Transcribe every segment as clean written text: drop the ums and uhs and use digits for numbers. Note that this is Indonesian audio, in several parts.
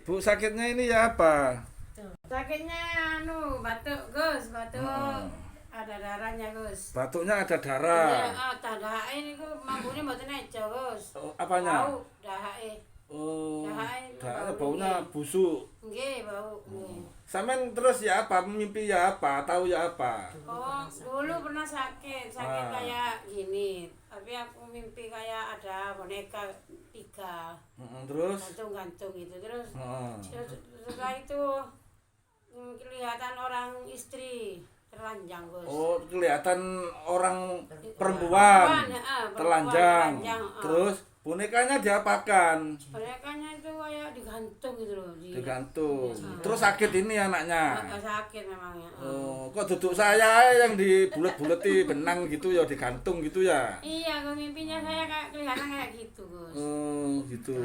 Bu, sakitnya ini ya apa? Tuh. Sakitnya batuk, Gus, batuk. Hmm. Ada darahnya, Gus. Batuknya ada Iya, darah. dahake niku mambune mboten eco, Gus. Oh, apanya? Bau dahake. Oh, Dahake darah bau baunya nggih. busuk. Nggih, bau. Nggih. Sampean terus ya apa? Mimpi ya apa? Tahu ya apa? Oh, dulu pernah sakit Ah. kayak gini. Tapi aku mimpi kayak ada boneka 3 Terus? gantung-gantung gitu. Terus Heeh. setelah itu kelihatan orang istri telanjang, Gus. Oh, kelihatan orang Perempuan, perempuan perempuan telanjang. telanjang, Terus bonekanya diapakan? bonekanya itu kayak digantung gitu loh. Digantung. Iya. Terus sakit ini anaknya. Sakit memangnya. Oh, kok duduk saya yang dibulet-buleti benang gitu ya digantung gitu ya? Iya, gue mimpinya saya kayak kelihatan kayak gitu, Gus. Oh, gitu.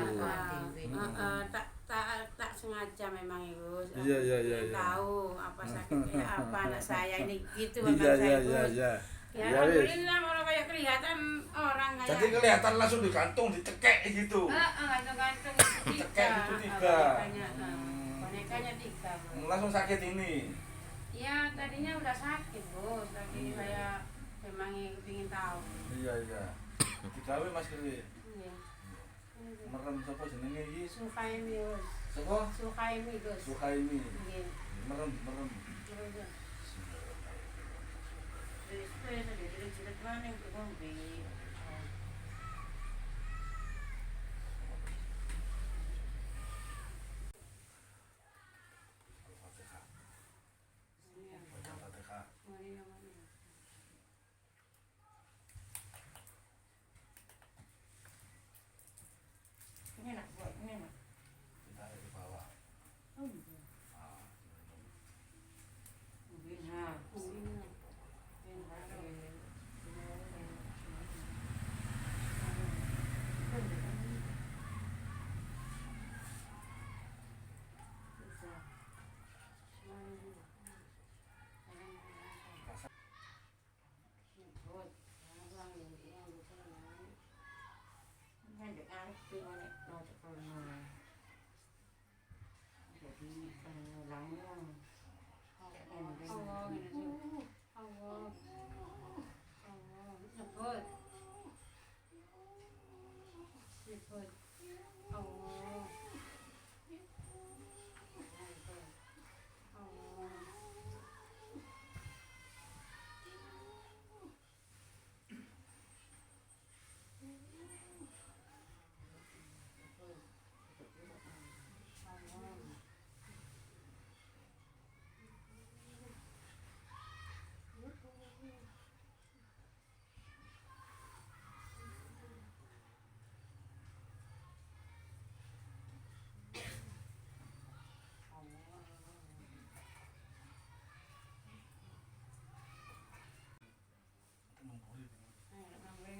Tak sengaja memang ya, Gus. Iya, iya, iya, Pengen iya. tahu apa sakitnya apa anak saya ini gitu Iya, memang iya, saya, iya, Gus. iya. Ya, Ya, wis. alhamdulillah kalau kayak kelihatan orang kayak. Jadi kelihatan langsung digantung, dicekek gitu. Gantung-gantung Cekek itu 3. Bonekanya 3. Langsung sakit ini. Iya, tadinya udah sakit, Bos. Tapi saya memang ingin tahu. Iya, iya. Digawe Mas Kri. Iya. Merem sapa jenenge iki? Sukaimi, Bos. Sapa? Sukaimi, Bos. Sukaimi. Iya. Merem, merem. Terus ya. Terus jelek-jelek mana yang bergombe.